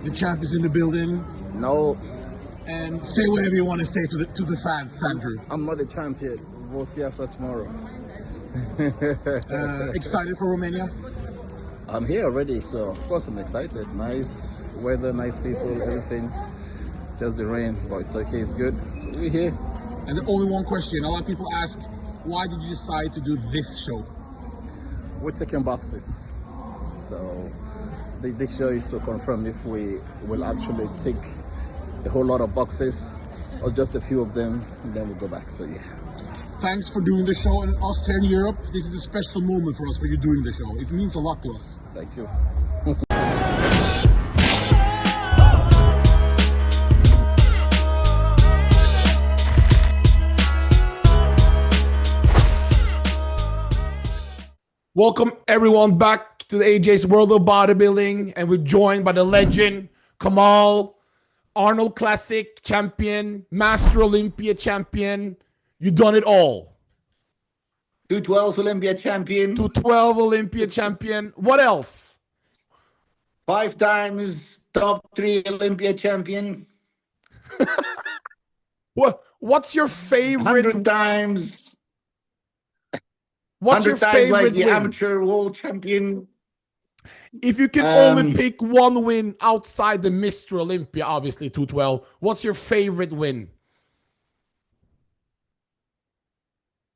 The champ is in the building. No, And say whatever you want to say to the fans, Andrew. I'm not the champ yet. We'll see after tomorrow. Excited for Romania? I'm here already, so of course I'm excited. Nice weather, nice people, everything. Just the rain, but it's okay, it's good. So we're here. And the only one question, a lot of people asked, why did you decide to do this show? We're taking boxes. So this show is to confirm if we will actually take a whole lot of boxes or just a few of them, and then we'll go back. So yeah. Thanks for doing the show, and us here in Europe, this is a special moment for us for you doing the show. It means a lot to us. Thank you. Welcome everyone back to the AJ's World of Bodybuilding, and we're joined by the legend, Kamal, Arnold Classic champion, Master Olympia champion. You done it all. 212 Olympia champion. 212 Olympia champion. What else? 5 times top 3 Olympia champion. What's your favorite? 100 times. What's your 100 times favorite like the win? amateur world champion. If you can only pick one win outside the Mr. Olympia, obviously 212, what's your favorite win?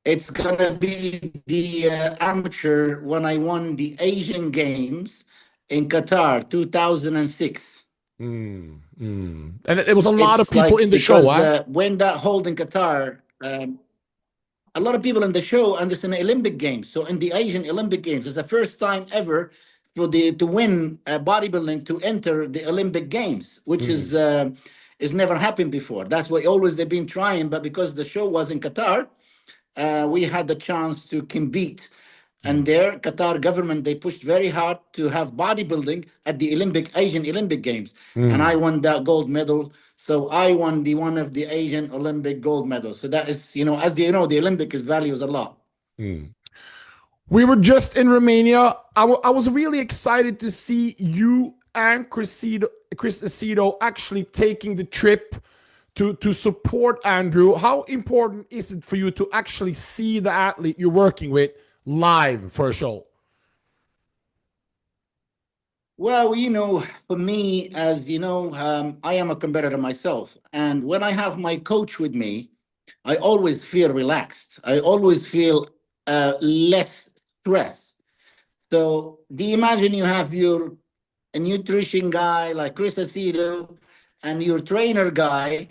It's gonna be the amateur when I won the Asian Games in Qatar 2006. And it was a lot of people like, in the show, huh? When that hold in Qatar, a lot of people in the show, and it's in the Olympic Games. So in the Asian Olympic Games, it's the first time ever for to win bodybuilding to enter the Olympic Games, which is never happened before. That's what always they've been trying, but because the show was in Qatar, we had the chance to compete. And their Qatar government, they pushed very hard to have bodybuilding at the Asian Olympic Games. And I won that gold medal. So I won one of the Asian Olympic gold medals. So that is, as you know, the Olympic values a lot. We were just in Romania. I was really excited to see you and Chris Aceto actually taking the trip to support Andrew. How important is it for you to actually see the athlete you're working with live for a show? Well, for me, as you know, I am a competitor myself. And when I have my coach with me, I always feel relaxed. I always feel less stress. So do you imagine you have a nutrition guy like Chris Aceto and your trainer guy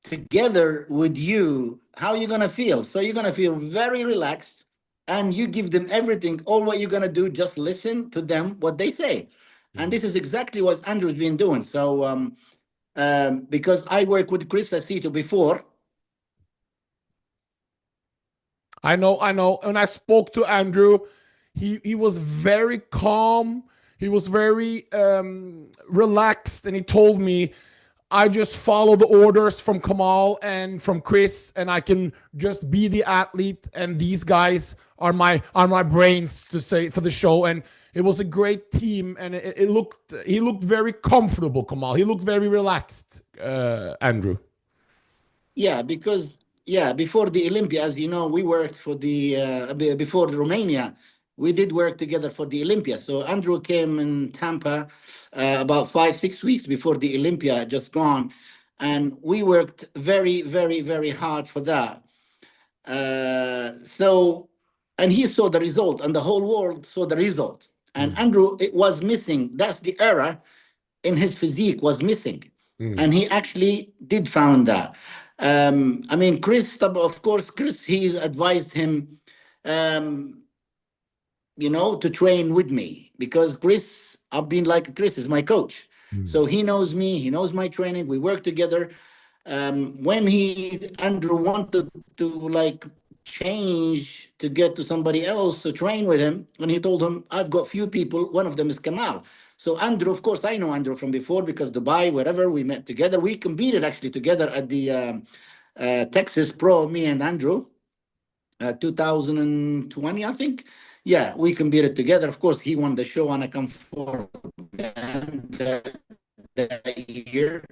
together with you? How are you going to feel? So you're going to feel very relaxed, and you give them everything. All what you're going to do, just listen to them, what they say. And this is exactly what Andrew's been doing. So because I worked with Chris Aceto before. I know. When I spoke to Andrew, he was very calm. He was very relaxed, and he told me, I just follow the orders from Kamal and from Chris, and I can just be the athlete. And these guys are my brains to say for the show. And it was a great team, and he looked very comfortable. Kamal, he looked very relaxed. Andrew. Yeah, because before the Olympia, as you know, we worked for before Romania. We did work together for the Olympia. So Andrew came in Tampa about 5-6 weeks before the Olympia just gone, and we worked very, very, very hard for that. And he saw the result, and the whole world saw the result. And Andrew, it was missing. That's the error in his physique was missing, and he actually did found that. I mean, Chris, of course, he's advised him. To train with me, because Chris is my coach. So he knows me, he knows my training, we work together. When Andrew wanted to change to get to somebody else to train with him, and he told him, I've got few people, one of them is Kamal. So Andrew, of course, I know Andrew from before, because Dubai, wherever we met together, we competed actually together at the Texas Pro, me and Andrew, 2020, I think. Yeah, we competed together. Of course, he won the show, and I come forward. And that year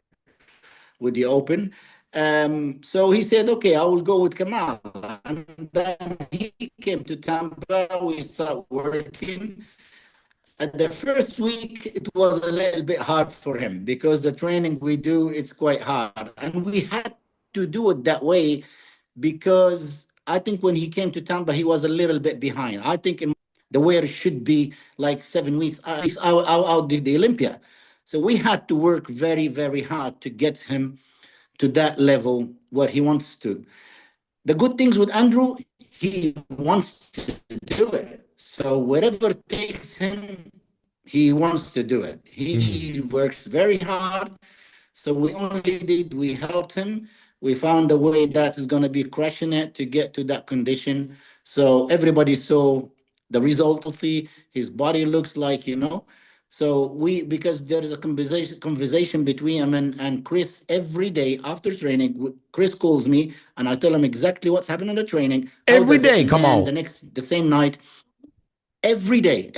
with the Open. So he said, okay, I will go with Kamal. And then he came to Tampa. We started working. At the first week, it was a little bit hard for him because the training we do, it's quite hard. And we had to do it that way because I think when he came to Tampa, he was a little bit behind. I think in the way it should be like 7 weeks out the Olympia. So we had to work very, very hard to get him to that level where he wants to. The good things with Andrew, he wants to do it. So whatever takes him, he wants to do it. He works very hard. So we only did, we helped him. We found a way that is going to be crushing it to get to that condition. So everybody saw the result of his body looks like, So because there is a conversation between him and Chris every day after training. Chris calls me and I tell him exactly what's happening in the training. How Every does it? day, And then Kamal. the same night, every day.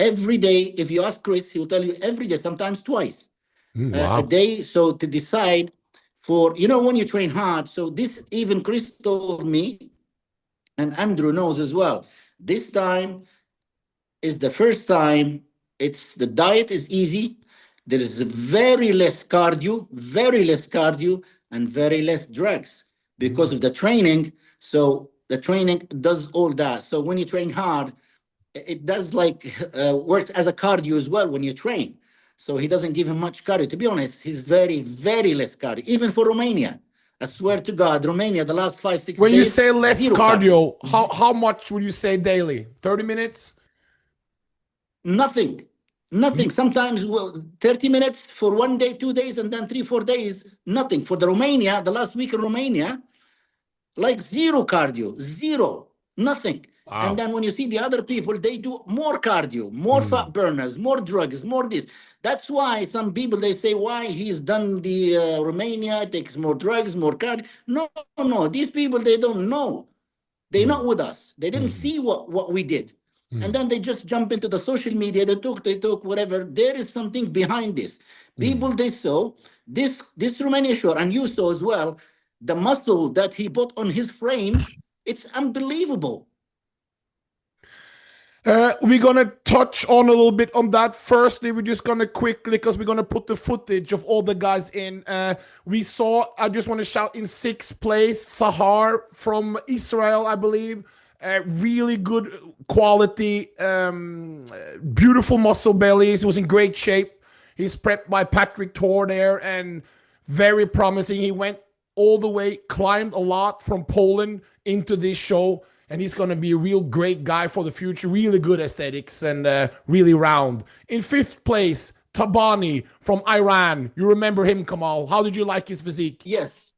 If you ask Chris, he'll tell you every day, sometimes twice a Wow. day. So to decide for, when you train hard. So this even Chris told me, and Andrew knows as well. This time is the first time. It's the diet is easy. There is very less cardio, and very less drugs because of the training. So the training does all that. So when you train hard, it does like works as a cardio as well when you train. So he doesn't give him much cardio. To be honest, he's very, very less cardio. Even for Romania, I swear to God, Romania, the last 5, 6 When you days, say less zero cardio. cardio, how much would you say daily? 30 minutes? Nothing. Nothing. Sometimes 30 minutes for 1 day, 2 days, and then 3, 4 days, nothing. For the Romania, the last week in Romania, like zero cardio, zero, nothing. And Wow. then when you see the other people, they do more cardio, more fat burners, more drugs, more this. That's why some people they say why he's done the Romania takes more drugs, more cardio. No, no, these people they don't know. They're not with us. They didn't see what we did. And then they just jump into the social media. They talk, whatever. There is something behind this. People they saw this Romania short, and you saw as well the muscle that he put on his frame. It's unbelievable. We're gonna touch on a little bit on that. Firstly, we're just gonna quickly, because we're gonna put the footage of all the guys in. We saw, I just want to shout in sixth place, Sahar from Israel, I believe. Really good quality, beautiful muscle bellies. He was in great shape. He's prepped by Patrick Tor there, and very promising. He went all the way, climbed a lot from Poland into this show, and he's going to be a real great guy for the future. Really good aesthetics and really round. In fifth place, Tabani from Iran. You remember him, Kamal? How did you like his physique? Yes.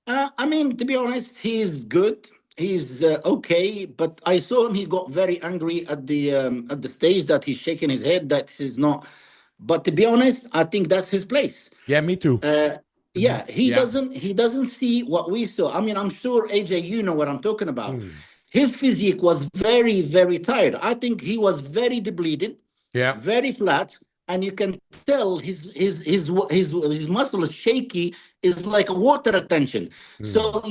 I mean, to be honest, he's good. He's okay, but I saw him. He got very angry at the stage that he's shaking his head. That he's not. But to be honest, I think that's his place. Yeah, me too. Uh, yeah, Yeah. he doesn't see what we saw. I mean, I'm sure AJ, you know what I'm talking about. Mm. His physique was very, very tired. I think he was very depleted, Yeah. very flat, and you can tell his muscle is shaky, is like water retention. Mm. So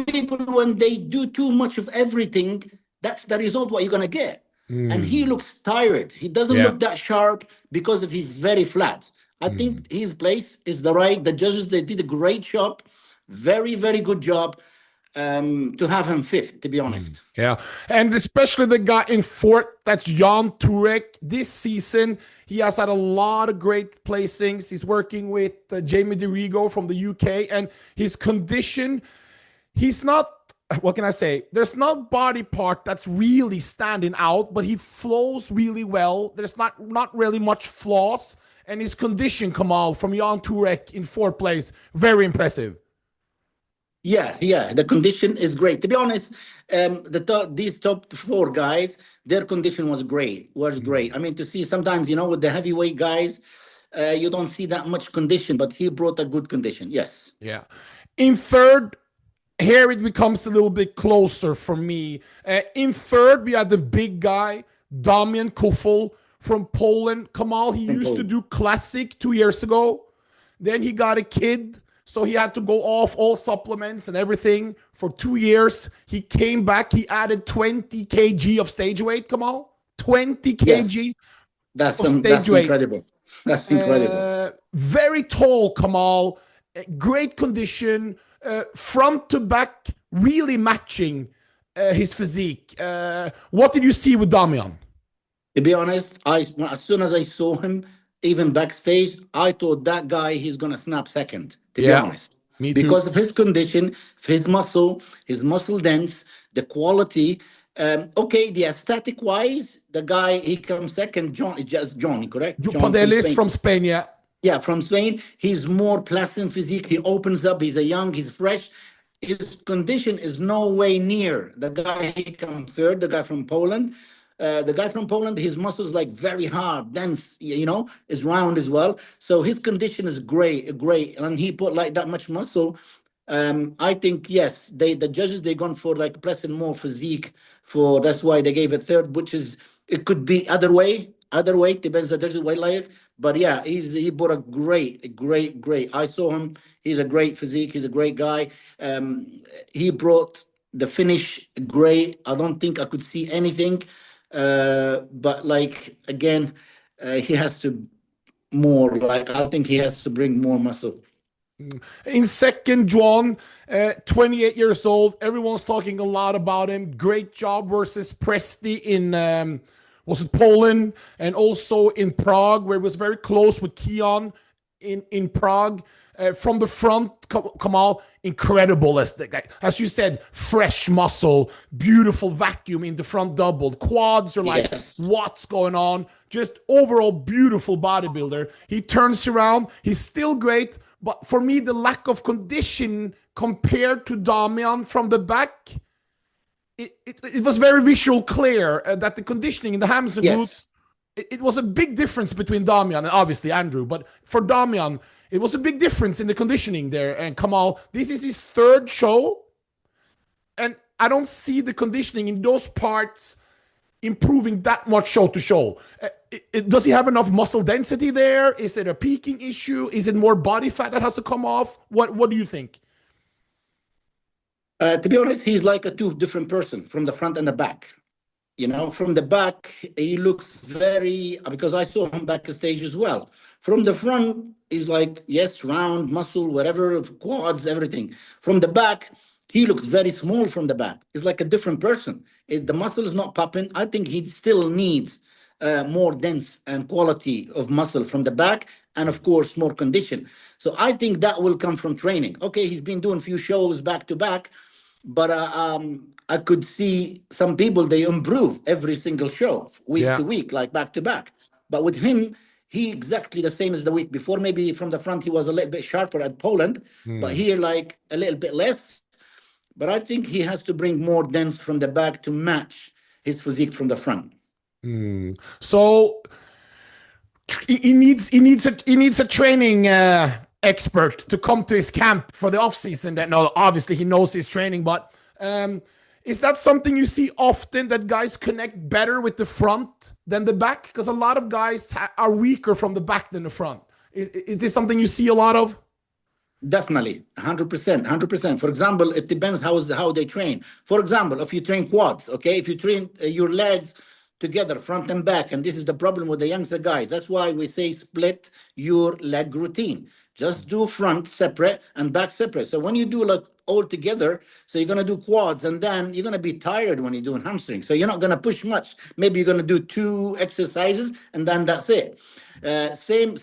people when they do too much of everything, that's the result what you're gonna get. And he Mm. looks tired. He doesn't Yeah. look that sharp because of he's very flat. I Mm. think his place is the right. The judges they did a great job, very very good job to have him fifth. To be honest. Yeah, and especially the guy in fourth, that's Jan Turek. This season, he has had a lot of great placings. He's working with Jamie DeRigo from the UK, and his condition, he's not, what can I say? There's not body part that's really standing out, but he flows really well. There's not really much flaws, and his condition, Kamal, from Jan Turek in fourth place, very impressive. Yeah, yeah, the condition is great. To be honest, these top four guys, their condition was great. Was great. I mean, to see sometimes, with the heavyweight guys, you don't see that much condition, but he brought a good condition. Yes. Yeah. In third, here it becomes a little bit closer for me. In third, we had the big guy, Damian from Poland. Kamal, he used to Simple. do Classic 2 years ago. Then he got a kid, so he had to go off all supplements and everything for 2 years. He came back. He added 20 kg of stage weight, Kamal. 20 Yes, kg of stage that's weight. incredible. That's incredible. Very tall, Kamal. Great condition. Front to back, really matching his physique. What did you see with Damian? To be honest, as soon as I saw him, even backstage, I thought that guy he's gonna snap second. To be Yeah, honest, me too. because of his condition, his muscle dense, the quality. Okay, the aesthetic wise, the guy he comes second. John, just Johnny, correct? John from Padelis Spain. from Spain, yeah. Yeah, from Spain. He's more pleasant physique. He opens up. He's a young. He's fresh. His condition is no way near the guy he come third. The guy from Poland. The guy from Poland, his muscles like very hard, dense. Is round as well. So his condition is great, great, and he put like that much muscle. I think yes, the judges they gone for like pressing more physique for that's why they gave it third, which is it could be other way depends that there's a weight layer. But yeah, he brought a great. I saw him. He's a great physique. He's a great guy. He brought the finish great. I don't think I could see anything, but like again, he has to more. Like I think he has to bring more muscle. In second, Joann, 28 years old. Everyone's talking a lot about him. Great job versus Presti in, was it Poland? And also in Prague, where it was very close with Keon in Prague. From the front, Kamal, incredible. As you said, fresh muscle, beautiful vacuum in the front double. Quads are like, Yes. what's going on? Just overall beautiful bodybuilder. He turns around. He's still great. But for me, the lack of condition compared to Damian from the back, it was very visual clear that the conditioning in the hamstring glutes, Yes. it was a big difference between Damian and obviously Andrew. But for Damian, it was a big difference in the conditioning there. And Kamal, this is his third show. And I don't see the conditioning in those parts improving that much show to show. Does he have enough muscle density there? Is it a peaking issue? Is it more body fat that has to come off? What do you think? To be honest, he's like a two different person from the front and the back. From the back, he looks very, because I saw him backstage as well. From the front, he's like, yes, round, muscle, whatever, quads, everything. From the back, he looks very small from the back. He's like a different person. The muscle is not popping. I think he still needs more dense and quality of muscle from the back, and of course, more condition. So I think that will come from training. Okay, he's been doing a few shows back to back, but I could see some people they improve every single show, week Yeah. to week, like back to back. But with him, he exactly the same as the week before. Maybe from the front he was a little bit sharper at Poland, but Hmm. here like a little bit less. But I think he has to bring more dense from the back to match his physique from the front. Hmm. So he needs a training expert to come to his camp for the off season. That no, obviously he knows his training, but is that something you see often that guys connect better with the front than the back? Because a lot of guys are weaker from the back than the front. Is this something you see a lot of? Definitely, 100%, 100%. For example, it depends how they train. For example, if you train quads, okay, if you train your legs together, front and back, and this is the problem with the youngster guys. That's why we say split your leg routine. Just do front separate and back separate. So when you do like all together, so you're gonna do quads, and then you're gonna be tired when you're doing hamstring. So you're not gonna push much. Maybe you're gonna do two exercises, and then that's it. Same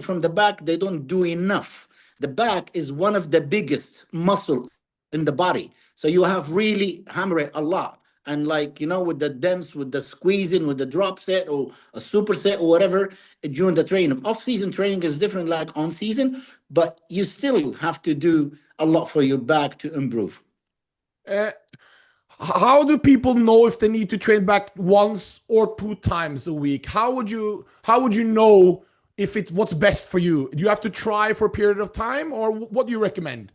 from the back. They don't do enough. The back is one of the biggest muscle in the body. So you have really hammer it a lot. And like, with the dense, with the squeezing, with the drop set or a superset or whatever during the training. Off-season training is different like on season, but you still have to do a lot for your back to improve. Uh, how do people know if they need to train back once or 2 times a week? How would you know if it's what's best for you? Do you have to try for a period of time, or what do you recommend?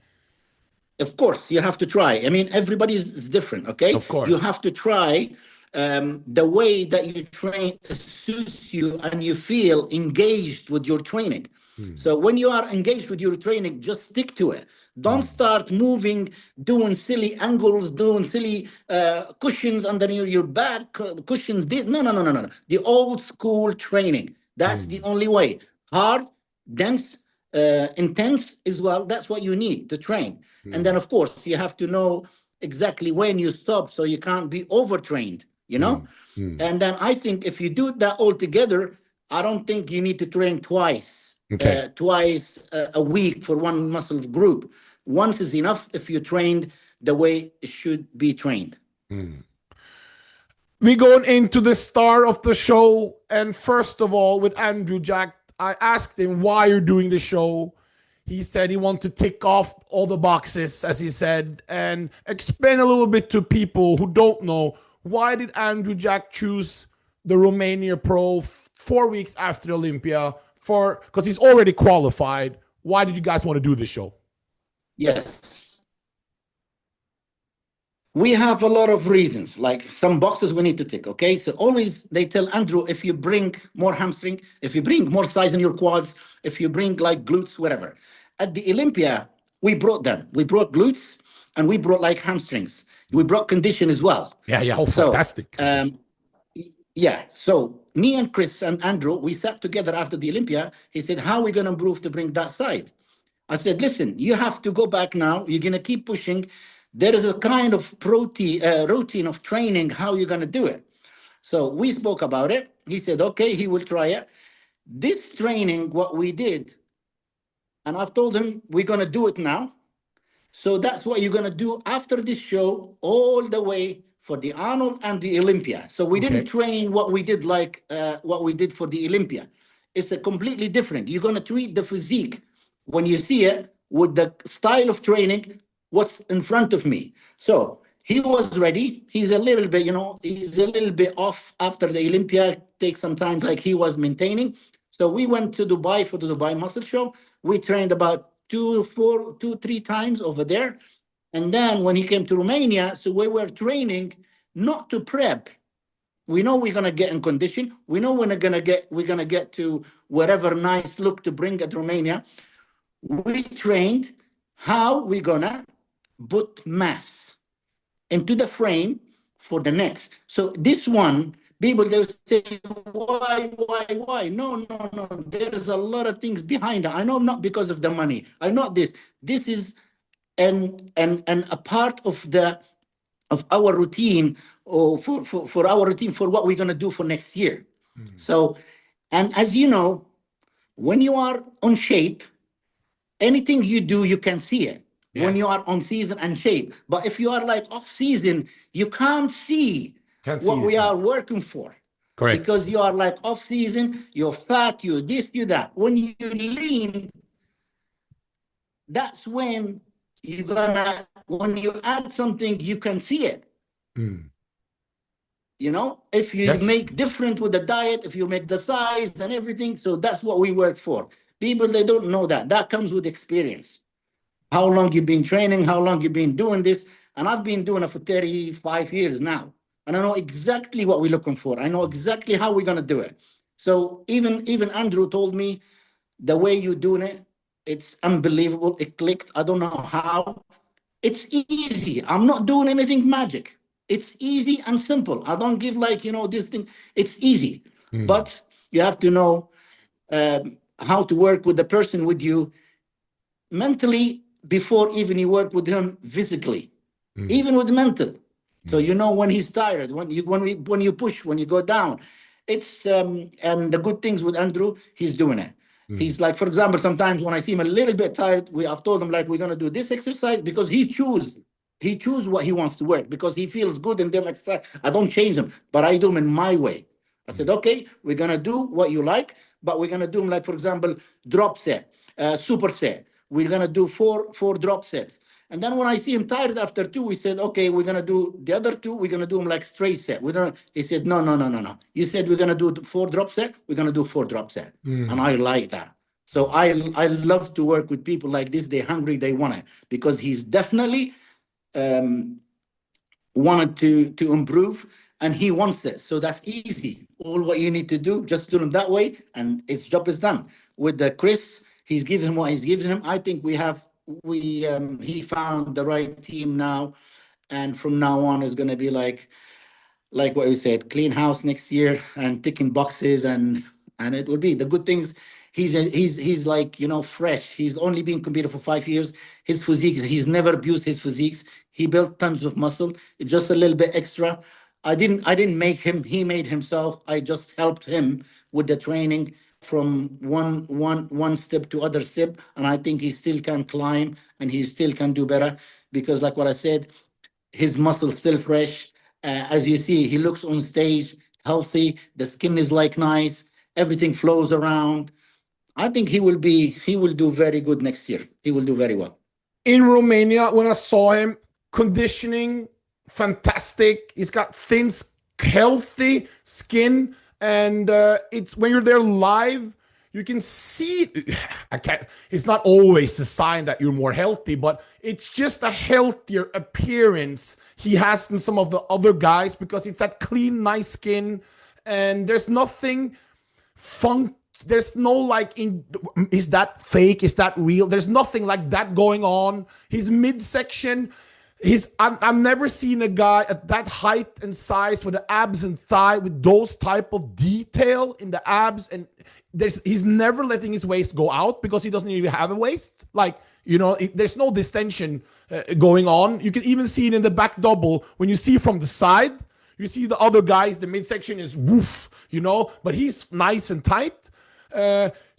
Of course, you have to try. I mean, everybody is different, okay? Of You course. have to try the way that you train suits you and you feel engaged with your training. So when you are engaged with your training, just stick to it. Don't start moving, doing silly angles, doing silly cushions under your back, cushions. No, no, no, no, no. The old school training. That's the only way. Hard, dense, intense as well. That's what you need to train. And then, of course, you have to know exactly when you stop so you can't be overtrained, you know? And then I think if you do that all together, I don't think you need to train twice, Okay. a week for one muscle group. Once is enough if you trained the way it should be trained. We going into the star of the show, and first of all, with Andrew Jack, I asked him why you're doing the show. He said he wanted to tick off all the boxes, as he said, and explain a little bit to people who don't know, why did Andrew Jack choose the Romania Pro 4 weeks after Olympia, for because he's already qualified. Why did you guys want to do this show? Yes. We have a lot of reasons, like some boxes we need to tick, okay? So always they tell Andrew, if you bring more hamstring, if you bring more size in your quads, if you bring like glutes, whatever. At the Olympia, we brought them. We brought glutes and we brought like hamstrings. We brought condition as well. Yeah, oh, So, fantastic. yeah, so me and Chris and Andrew, we sat together after the Olympia. He said, how are we going to improve to bring that side? I said, listen, you have to go back now. You're going to keep pushing. There is a kind of routine of training, how you're going to do it. So we spoke about it. He said, okay, he will try it. This training, what we did, and I've told him, we're going to do it now. So that's what you're going to do after this show, all the way for the Arnold and the Olympia. So we didn't train what we did like what we did for the Olympia. It's a completely different. You're going to treat the physique when you see it with the style of training, what's in front of me. So he was ready. He's a little bit, he's a little bit off after the Olympia. Takes some time, like he was maintaining. So we went to Dubai for the Dubai Muscle Show. We trained about 3 times over there. And then when he came to Romania, so we were training not to prep. We know we're gonna get in condition. We know we're gonna get to whatever nice look to bring at Romania. We trained how we're gonna put mass into the frame for the next. So this one, people they say, why? No. There is a lot of things behind it. I know not because of the money. I know this. This is and a part of our routine, or for our routine for what we're gonna do for next year. So, and as you know, when you are on shape, anything you do, you can see it. Yes. When you are on season and shape. But if you are like off season, you can't see what we are working for. Correct. Because you are like off season, you're fat, you this, you that. When you lean, that's when when you add something, you can see it. If you make different with the diet, if you make the size and everything. So that's what we work for. People, they don't know that. That comes with experience. How long you've been training, how long you've been doing this. And I've been doing it for 35 years now. And I know exactly what we're looking for. I know exactly how we're going to do it. So even Andrew told me, the way you're doing it, it's unbelievable. It clicked. I don't know how. It's easy. I'm not doing anything magic. It's easy and simple. I don't give this thing. It's easy. But you have to know how to work with the person with you mentally before even you work with him physically, even with mental. So when he's tired, when you push, when you go down, it's and the good things with Andrew, he's doing it. He's like, for example, sometimes when I see him a little bit tired, I've told him like we're gonna do this exercise because he choose what he wants to work because he feels good in them exercise. I don't change him, but I do them in my way. I said, okay, we're gonna do what you like, but we're gonna do them like, for example, drop set, super set. We're gonna do four drop sets. And then when I see him tired after 2, we said, okay, we're gonna do the other 2. We're gonna do them like straight set. He said, no. You said we're gonna do 4 drop set. We're gonna do 4 drop set, and I like that. So I love to work with people like this. They're hungry. They want it because he's definitely wanted to improve, and he wants it. So that's easy. All what you need to do, just do them that way, and its job is done. With the Chris, He's given him what he's given him. I think he found the right team now, and from now on is going to be like what we said, clean house next year and ticking boxes, and it will be the good things. He's like, fresh. He's only been competing for 5 years. His physique, he's never abused his physiques. He built tons of muscle, just a little bit extra. I didn't make him. He made himself. I just helped him with the training from one step to other step, and I think he still can climb and he still can do better because, like what I said, his muscles still fresh. As you see, he looks on stage healthy. The skin is like nice. Everything flows around. I think he will do very good next year. He will do very well. In Romania, when I saw him, conditioning, fantastic. He's got thin, healthy skin, and it's when you're there live, you can see. I can't. It's not always a sign that you're more healthy, but it's just a healthier appearance he has than some of the other guys because it's that clean, nice skin, and there's nothing funk. There's no like, is that fake? Is that real? There's nothing like that going on. His midsection, I've never seen a guy at that height and size with the abs and thigh with those type of detail in the abs, and he's never letting his waist go out because he doesn't even have a waist. Like, there's no distension going on. You can even see it in the back double when you see from the side. You see the other guys, the midsection is woof, but he's nice and tight.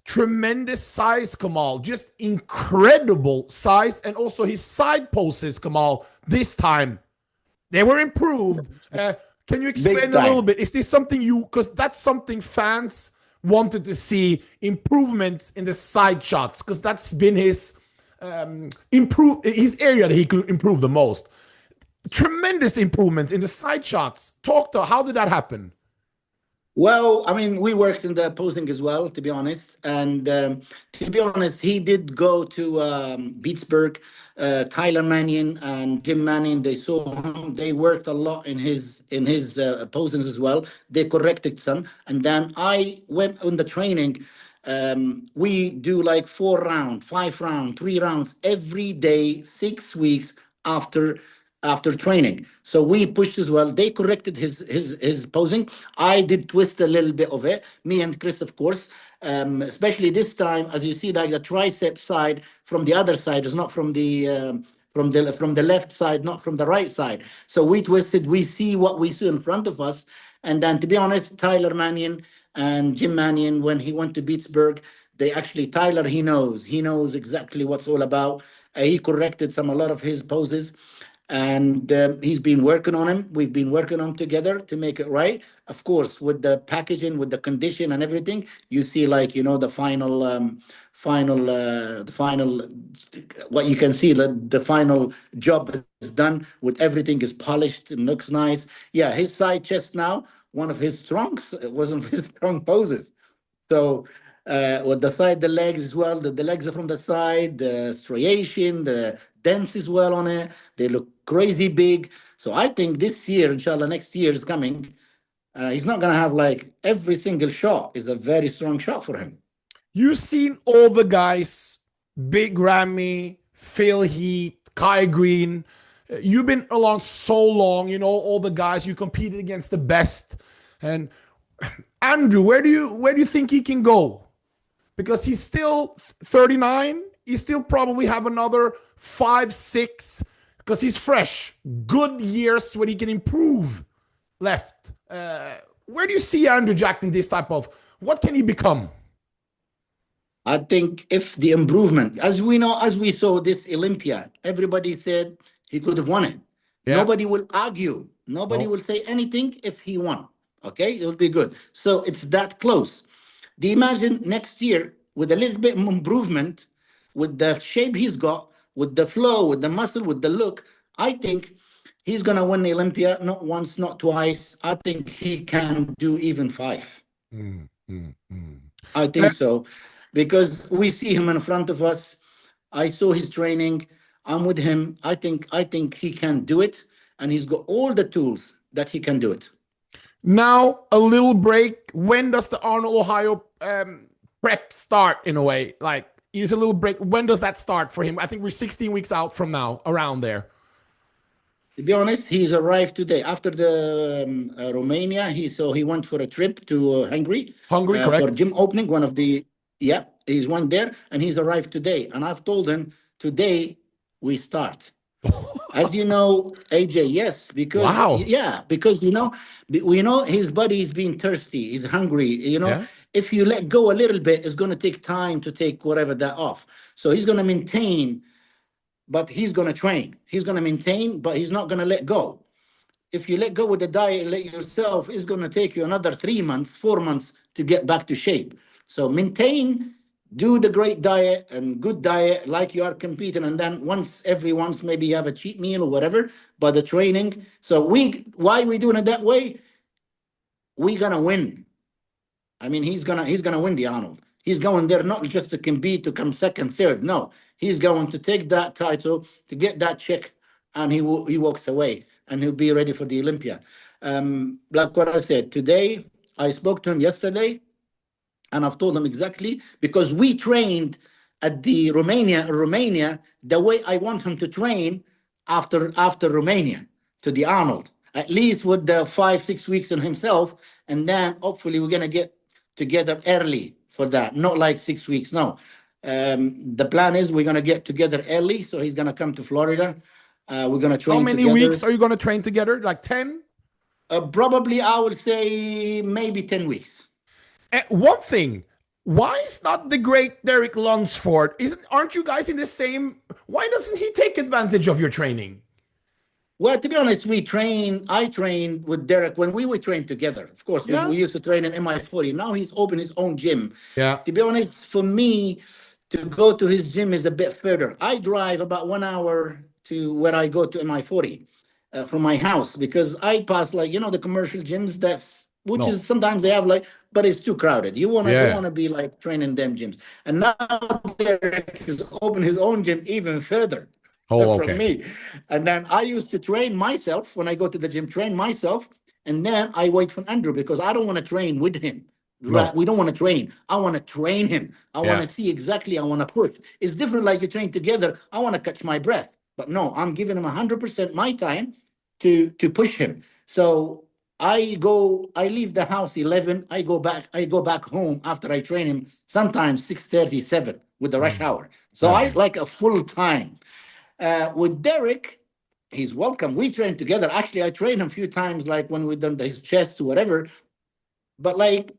Tremendous size, Kamal. Just incredible size. And also his side poses, Kamal, this time, they were improved. Can you explain a little bit? Is this something because that's something fans wanted to see, improvements in the side shots, because that's been his his area that he could improve the most. Tremendous improvements in the side shots. How did that happen? Well, I mean, we worked in the posing as well, to be honest. And to be honest, he did go to Beatsburg. Tyler Mannion and Jim Mannion, they saw him. They worked a lot in his posings as well. They corrected some. And then I went on the training. We do like 4 rounds, 5 rounds, 3 rounds every day, 6 weeks after training. So we pushed as well. They corrected his posing. I did twist a little bit of it. Me and Chris, of course. Especially this time, as you see, like the tricep side from the other side is not from the left side, not from the right side. So we twisted. We see what we see in front of us. And then, to be honest, Tyler Mannion and Jim Mannion, when he went to Beatsburg, Tyler, he knows exactly what's all about. He corrected a lot of his poses, and he's been working on him. We've been working on together to make it right. Of course, with the packaging, with the condition and everything, you see, like, the final, what you can see, the final job is done with everything is polished and looks nice. Yeah, his side chest now, one of his wasn't his strong poses. So with the legs as well, the legs are from the side, the striation, the dents as well on it. They look crazy big. So I think this year, inshallah, next year is coming. He's not going to have like every single shot is a very strong shot for him. You've seen all the guys, Big Ramy, Phil Heath, Kai Green. You've been along so long, all the guys. You competed against the best. And Andrew, where do you think he can go? Because he's still 39. He still probably have another 5, 6, because he's fresh. Good years when he can improve left. Where do you see Andrew Jack in this type of, what can he become? I think if the improvement, as we saw this Olympia, everybody said he could have won it. Yeah. Nobody will argue. Nobody will say anything if he won. Okay, it will be good. So it's that close. Do you imagine next year with a little bit of improvement, with the shape he's got, with the flow, with the muscle, with the look? I think he's going to win the Olympia, not once, not twice. I think he can do even 5. I think so, because we see him in front of us. I saw his training. I'm with him. I think he can do it, and he's got all the tools that he can do it. Now, a little break. When does the Arnold, Ohio prep start, in a way? Like, He's a little break. When does that start for him? I think we're 16 weeks out from now, around there. To be honest, he's arrived today after the Romania. He went for a trip to Hungary Hungry, for correct? gym opening. One of the yeah, he's went there and he's arrived today. And I've told him today we start. As you know, AJ, yes, because Wow. yeah, because we know his body is being thirsty, he's hungry. Yeah. If you let go a little bit, it's going to take time to take whatever that off. So he's going to maintain, but he's going to train. He's going to maintain, but he's not going to let go. If you let go with the diet, let yourself, it's going to take you another 3 months, 4 months to get back to shape. So maintain, do the great diet and good diet like you are competing. And then once maybe you have a cheat meal or whatever, but the training. So why we doing it that way? We're going to win. I mean, he's gonna win the Arnold. He's going there not just to compete to come second, third. No, he's going to take that title to get that check, and he walks away, and he'll be ready for the Olympia. Like what I said today, I spoke to him yesterday, and I've told him exactly because we trained at the Romania the way I want him to train after Romania to the Arnold, at least with the 5-6 weeks on himself, and then hopefully we're gonna get together early for that, not like 6 weeks. No, the plan is we're gonna get together early, so he's gonna come to Florida. We're gonna How train many weeks together. are you going to train together? Like 10? Probably, I would say maybe 10 weeks. One thing, why is not the great Derek Lunsford? Aren't you guys in the same? Why doesn't he take advantage of your training? Well, to be honest, I trained with Derek when we were trained together. Of course, we, Yeah. we used to train in MI40. Now he's opened his own gym. Yeah. To be honest, for me, to go to his gym is a bit further. I drive about 1 hour to where I go to MI40 from my house because I pass like, the commercial gyms which No. is sometimes they have like, but it's too crowded. You don't Yeah. want to be like training them gyms. And now Derek has opened his own gym even further Oh, from okay. me. And then I used to train myself when I go to the gym, train myself. And then I wait for Andrew because I don't want to train with him. No. We don't want to train. I want to train him. I want Yeah. to see exactly. I want to push. It's different like you train together. I want to catch my breath. But no, I'm giving him 100% my time to push him. So I leave the house 11. I go back home after I train him, sometimes 6:37 with the rush Mm. hour. So I Okay. like a full time. With Derek, he's welcome. We train together. Actually, I trained him a few times, like when we done his chest or whatever. But like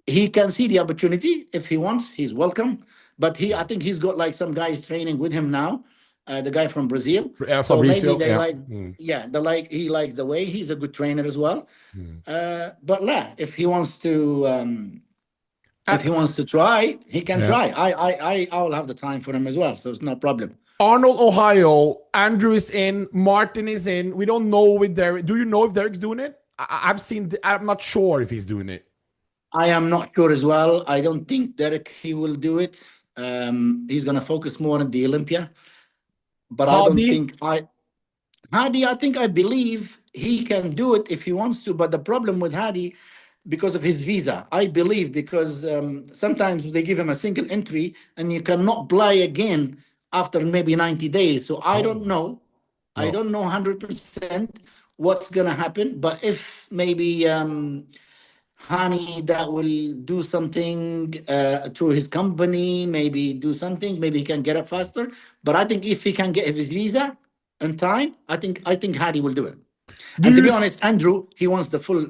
he can see the opportunity if he wants. He's welcome. But I think he's got like some guys training with him now. The guy from Brazil. So maybe Fabricio. they Yeah. like, Mm. yeah, he likes the way. He's a good trainer as well. Mm. But yeah, Uh, if he wants to try, he can yeah. try. I'll have the time for him as well. So it's no problem. Arnold, Ohio. Andrew is in. Martin is in. We don't know with Derek. Do you know if Derek's doing it? I've seen. I'm not sure if he's doing it. I am not sure as well. I don't think Derek he will do it. He's going to focus more on the Olympia, but I don't Hadi. think Hadi. I believe he can do it if he wants to. But the problem with Hadi, because of his visa, I believe because sometimes they give him a single entry and you cannot apply again after maybe 90 days. So I Oh don't know. I no. don't know 100% what's going to happen. But if maybe Hani that will do something through his company, maybe do something, maybe he can get it faster. But I think if he can get his visa in time, I think Hani will do it. Do And to you? be honest, Andrew, he wants the full.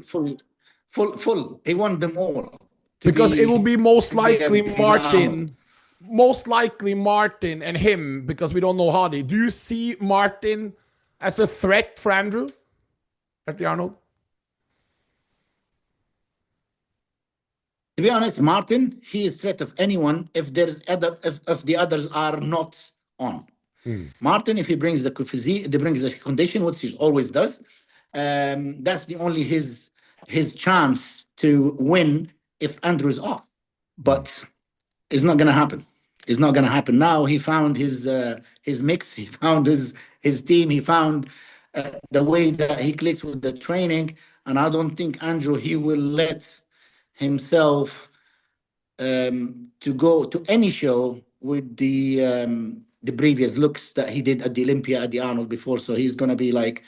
He wants them all to Because it be will be most to be likely in Arnold. Martin. Most likely Martin and him because we don't know Hadi. Do you see Martin as a threat for Andrew at the Arnold? To be honest, Martin, he is threat of anyone if the others are not on. Mm. Martin, if he brings the physique, he brings the condition, which he always does. That's the only his chance to win if Andrew's off. Mm. But it's not going to happen. It's not going to happen now. He found his mix. He found his team. He found the way that he clicks with the training. And I don't think Andrew he will let himself to go to any show the previous looks that he did at the Olympia at the Arnold before. So he's gonna be like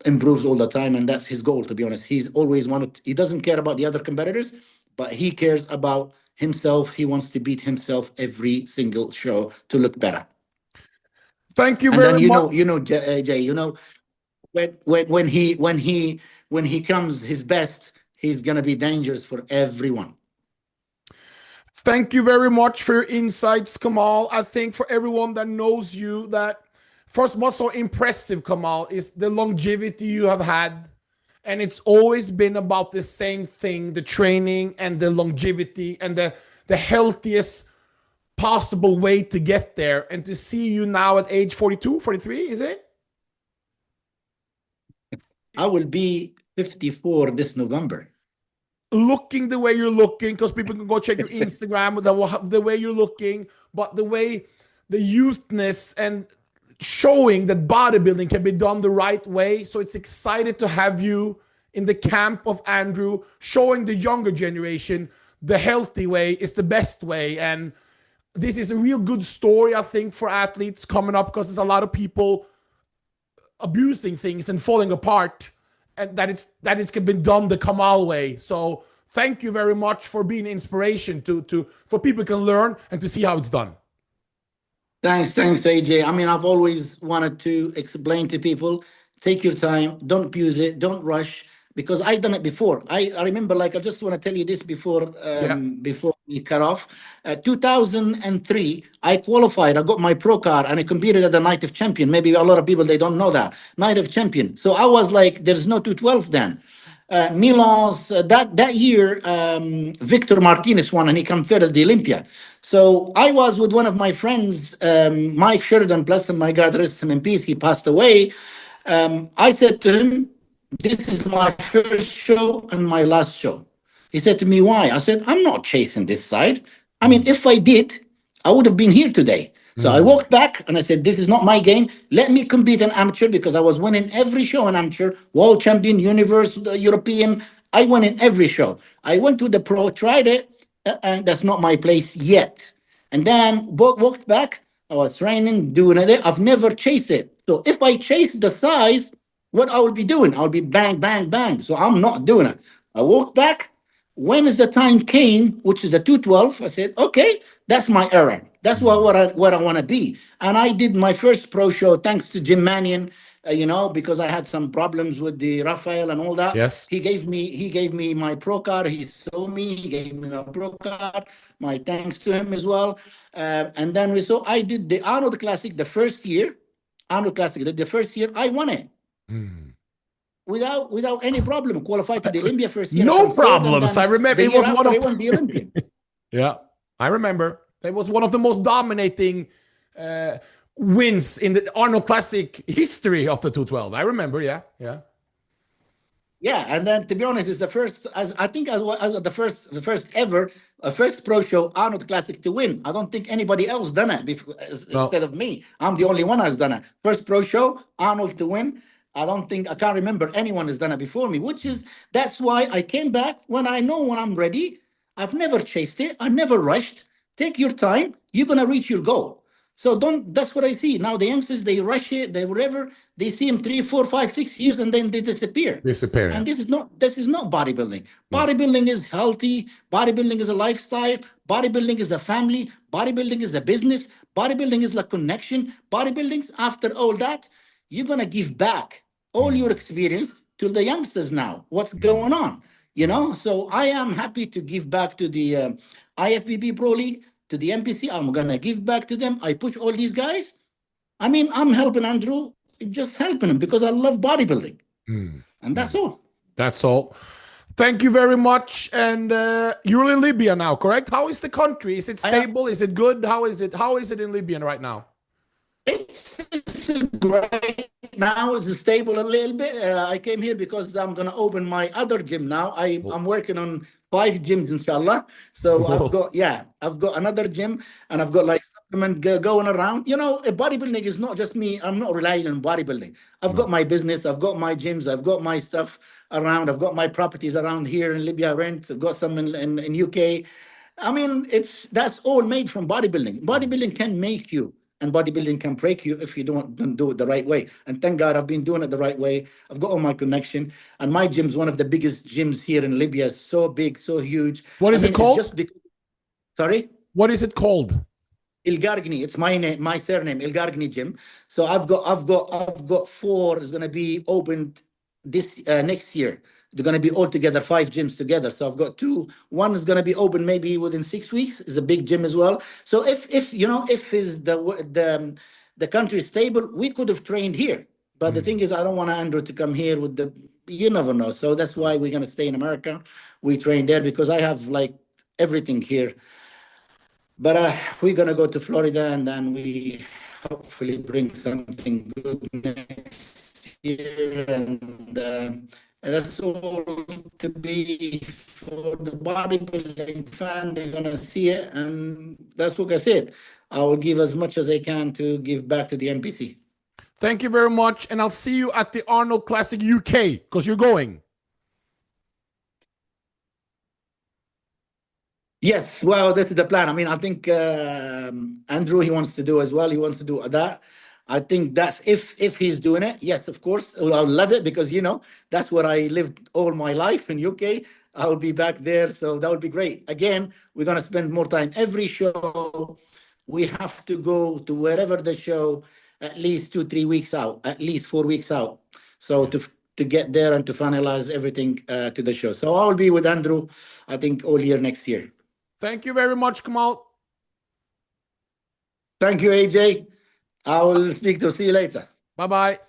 improves all the time, and that's his goal. To be honest, he's always wanted. He doesn't care about the other competitors, but he cares about himself. He wants to beat himself every single show to look better. Thank you And then very much. Jay, when he comes his best, he's gonna be dangerous for everyone. Thank you very much for your insights, Kamal. I think for everyone that knows you, that first, what's so impressive, Kamal, is the longevity you have had. And it's always been about the same thing, the training and the longevity and the healthiest possible way to get there. And to see you now at age 42, 43, is it? I will be 54 this November. Looking the way you're looking, because people can go check your Instagram, the way you're looking, but the way the youthness and showing that bodybuilding can be done the right way. So it's excited to have you in the camp of Andrew, showing the younger generation the healthy way is the best way. And this is a real good story, I think, for athletes coming up, because there's a lot of people abusing things and falling apart, and that it's been done the Kamal way. So thank you very much for being inspiration to for people can learn and to see how it's done. Thanks, AJ. I mean, I've always wanted to explain to people: take your time, don't abuse it, don't rush, because I've done it before. I remember, like, I just want to tell you this Yeah. before we cut off. 2003, I qualified. I got my pro card and I competed at the Night of Champion. Maybe a lot of people they don't know that Night of Champion. So I was like, there's no 212 then. Milan's that year, Victor Martinez won and he came third at the Olympia. So I was with one of my friends, Mike Sheridan, bless him, my God, rest him in peace. He passed away. I said to him, "This is my first show and my last show." He said to me, "Why?" I said, "I'm not chasing this side. I mean, if I did, I would have been here today." So I Mm. walked back and I said, "This is not my game. Let me compete in amateur," because I was winning every show in amateur, world champion, universe, European. I won in every show. I went to the pro, tried it, and that's not my place yet. And then walked back. I was training, doing it. I've never chased it. So if I chase the size, what I will be doing? I'll be bang, bang, bang. So I'm not doing it. I walked back. When is the time came, which is the 212, I said, okay, that's my era. That's what I want to be. And I did my first pro show thanks to Jim Mannion, because I had some problems with the Raphael and all that. Yes. He gave me my pro card. He saw me. He gave me my pro card. My thanks to him as well. And then I did the Arnold Classic the first year. Arnold Classic, the first year I won it Mm. without any problem. Qualified to the Olympia first year. I No come third, and problems. I then remember the it year was one after of I won the Olympian. yeah, I remember. It was one of the most dominating uh, wins in the Arnold Classic history of the 212. I remember, yeah, yeah. Yeah, and then to be honest, it's the first. As I think as the first ever, first pro show Arnold Classic to win. I don't think anybody else done it before, instead No. of me. I'm the only one who's done it. First pro show Arnold to win. I can't remember anyone has done it before me. That's why I came back when I know when I'm ready. I've never chased it. I never rushed. Take your time. You're gonna reach your goal. So don't. That's what I see now. The youngsters they rush it. They whatever. They see him 3, 4, 5, 6 years and then they disappear. Disappearing. And this is not bodybuilding. No. Bodybuilding is healthy. Bodybuilding is a lifestyle. Bodybuilding is a family. Bodybuilding is a business. Bodybuilding is like connection. Bodybuilding, after all that, you're gonna give back all your Mm. experience to the youngsters now. What's going Mm. on? Mm. So I am happy to give back to the IFBB Pro League, to the MPC. I'm gonna give back to them. I push all these guys. I mean, I'm helping Andrew, just helping him because I love bodybuilding, Mm. and that's Mm. all. That's all. Thank you very much. And you're in Libya now, correct? How is the country? Is it I am. stable? Is it good? How is it? How is it in Libya right now? It's great now. It's stable a little bit. I came here because I'm gonna open my other gym now. I'm working on 5 gyms, inshallah. So I've got another gym, and I've got like supplement going around. Bodybuilding is not just me. I'm not relying on bodybuilding. I've got No. my business. I've got my gyms. I've got my stuff around. I've got my properties around here in Libya. Rent. I've got some in UK. I mean, that's all made from bodybuilding. Bodybuilding can make you, and bodybuilding can break you if you don't do it the right way. And thank God I've been doing it the right way. I've got all my connection, and my gym's one of the biggest gyms here in Libya. So big, so huge. What I is it mean, it's called? just because. Sorry. What is it called? Elgargrni. It's my name, my surname, Elgargrni Gym. So I've got four. It's gonna be opened this next year. They're gonna be all together, five gyms together. So I've got two. One is gonna be open maybe within 6 weeks. It's a big gym as well. So if you know if is the country is stable, we could have trained here. But the thing is, I don't want Andrew to come here with the. You never know. So that's why we're gonna stay in America. We train there because I have like everything here. But we're gonna go to Florida, and then we hopefully bring something good next year, and that's all to be for the bodybuilding fan. They're gonna see it, and that's what I said. I will give as much as I can to give back to the NPC. Thank you very much, and I'll see you at the Arnold Classic UK because you're going. Yes, well, this is the plan. I mean, I think Andrew he wants to do as well. He wants to do that. I think that's if he's doing it. Yes, of course, well, I'll love it because that's where I lived all my life in UK. I'll be back there, so that would be great. Again, we're gonna spend more time every show. We have to go to wherever the show at least 2 3 weeks out, at least 4 weeks out. So to get there and to finalize everything to the show. So I'll be with Andrew, I think, all year next year. Thank you very much, Kamal. Thank you, AJ. I will see you later. Bye bye.